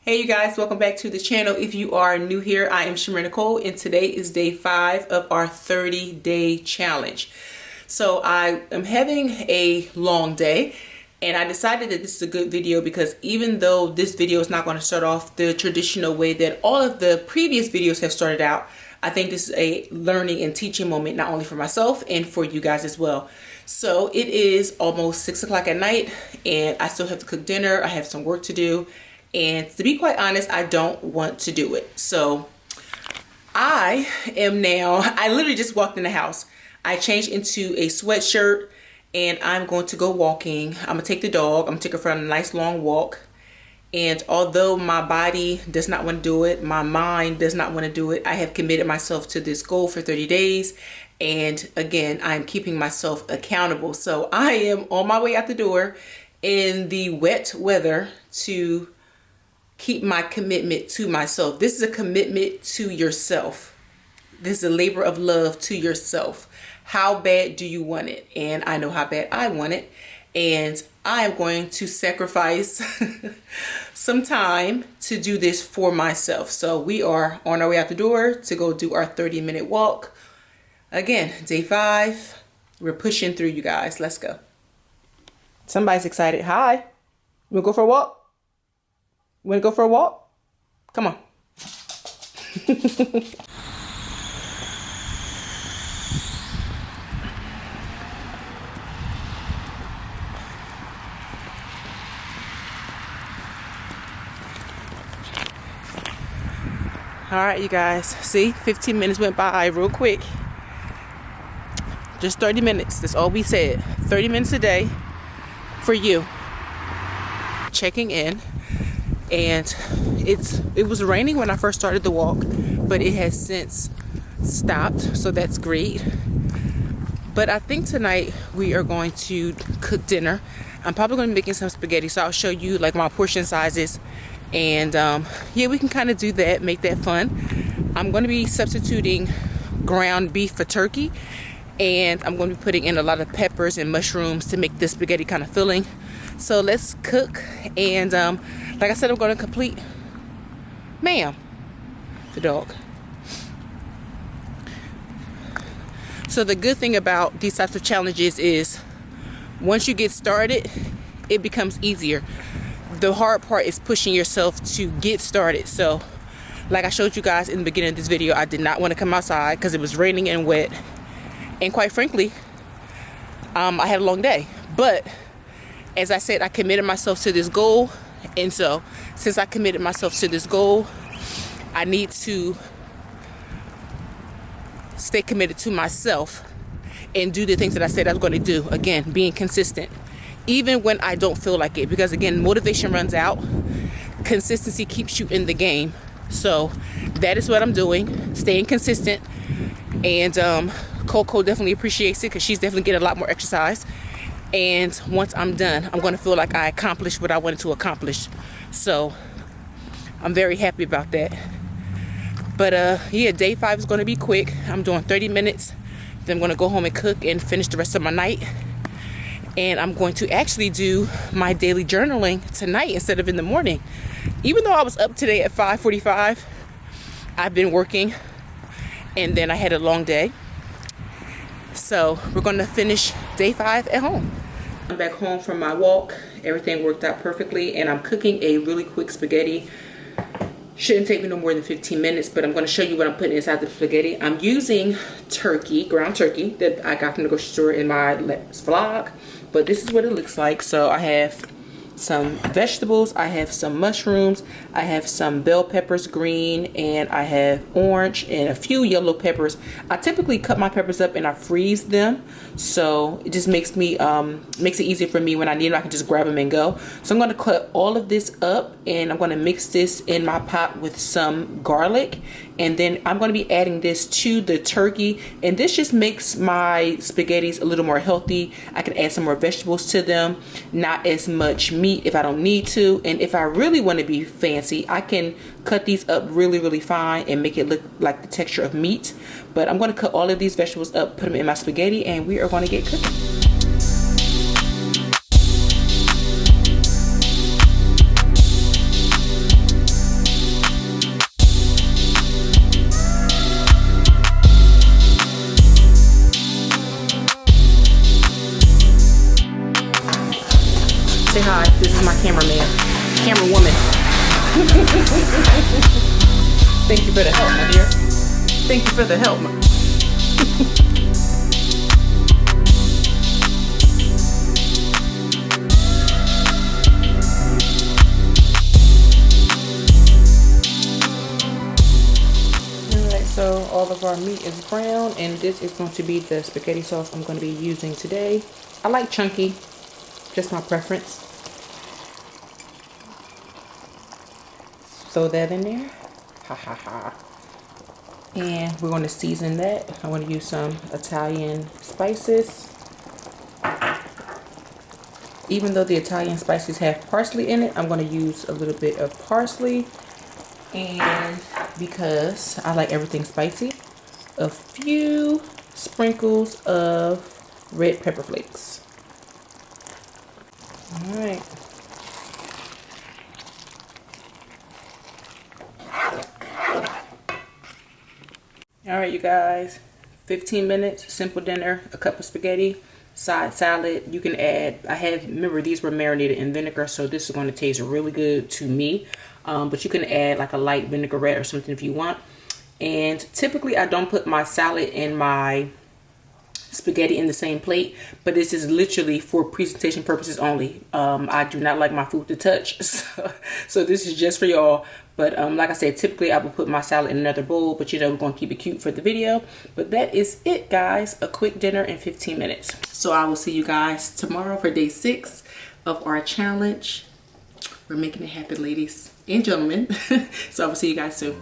Hey you guys, welcome back to the channel. If you are new here, I am ChimereNicole and today is day 5 of our 30-day challenge. So I am having a long day and I decided that this is a good video because even though this video is not going to start off the traditional way that all of the previous videos have started out, I think this is a learning and teaching moment not only for myself and for you guys as well. So it is almost 6 o'clock at night and I still have to cook dinner. I have some work to do. And to be quite honest, I don't want to do it. So I literally just walked in the house. I changed into a sweatshirt and I'm going to go walking. I'm gonna take the dog. I'm gonna take her for a nice long walk. And although my body does not want to do it, my mind does not want to do it, I have committed myself to this goal for 30 days. And again, I'm keeping myself accountable. So I am on my way out the door in the wet weather to keep my commitment to myself. This is a commitment to yourself. This is a labor of love to yourself. How bad do you want it? And I know how bad I want it. And I am going to sacrifice some time to do this for myself. So we are on our way out the door to go do our 30-minute walk. Again, day 5. We're pushing through, you guys. Let's go. Somebody's excited. Hi. You wanna go for a walk? Want to go for a walk? Come on. All right, you guys. See, 15 minutes went by real quick. Just 30 minutes. That's all we said. 30 minutes a day for you. Checking in. And it was raining when I first started the walk, but it has since stopped, so that's great. But I think tonight we are going to cook dinner. I'm probably going to be making some spaghetti, so I'll show you like my portion sizes. And yeah, we can kind of do that, make that fun. I'm going to be substituting ground beef for turkey, and I'm going to be putting in a lot of peppers and mushrooms to make this spaghetti kind of filling. So let's cook. And like I said, I'm going to complete, ma'am, the dog. So the good thing about these types of challenges is once you get started, it becomes easier. The hard part is pushing yourself to get started. So like I showed you guys in the beginning of this video, I did not want to come outside because it was raining and wet. And quite frankly, I had a long day. But as I said, I committed myself to this goal. And so since I committed myself to this goal, I need to stay committed to myself and do the things that I said I was going to do. Again, being consistent, even when I don't feel like it, because again, motivation runs out. Consistency keeps you in the game. So that is what I'm doing, staying consistent. And Coco definitely appreciates it because she's definitely getting a lot more exercise. And once I'm done, I'm going to feel like I accomplished what I wanted to accomplish. So I'm very happy about that. But yeah, day 5 is going to be quick. I'm doing 30 minutes. Then I'm going to go home and cook and finish the rest of my night. And I'm going to actually do my daily journaling tonight instead of in the morning. Even though I was up today at 5:45, I've been working. And then I had a long day. So we're going to finish day 5 at home. I'm back home from my walk. Everything worked out perfectly, and I'm cooking a really quick spaghetti. Shouldn't take me no more than 15 minutes, but I'm going to show you what I'm putting inside the spaghetti. I'm using turkey, ground turkey, that I got from the grocery store in my last vlog, but this is what it looks like. So I have some vegetables, I have some mushrooms, I have some bell peppers, green, and I have orange and a few yellow peppers. I typically cut my peppers up and I freeze them, so it just makes it easier for me when I need them. I can just grab them and go. So I'm going to cut all of this up and I'm going to mix this in my pot with some garlic, and then I'm going to be adding this to the turkey, and this just makes my spaghettis a little more healthy. I can add some more vegetables to them, not as much meat if I don't need to. And if I really want to be fancy, I can cut these up really fine and make it look like the texture of meat. But I'm going to cut all of these vegetables up, put them in my spaghetti, and we are going to get cooking. camera woman. Thank you for the help, my dear. Thank you for the help. Alright, so all of our meat is brown, and this is going to be the spaghetti sauce I'm going to be using today. I like chunky, just my preference. Throw that in there. Ha ha ha. And we're going to season that. I want to use some Italian spices. Even though the Italian spices have parsley in it, I'm going to use a little bit of parsley. And because I like everything spicy, a few sprinkles of red pepper flakes. All right. All right, you guys, 15 minutes, simple dinner, a cup of spaghetti, side salad. You can add, remember these were marinated in vinegar, so this is going to taste really good to me. But you can add like a light vinaigrette or something if you want. And typically I don't put my salad and my spaghetti in the same plate, but this is literally for presentation purposes only. I do not like my food to touch, so this is just for y'all. But like I said, typically I would put my salad in another bowl, but you know, we're going to keep it cute for the video. But that is it, guys. A quick dinner in 15 minutes. So I will see you guys tomorrow for day 6 of our challenge. We're making it happen, ladies and gentlemen. So I will see you guys soon.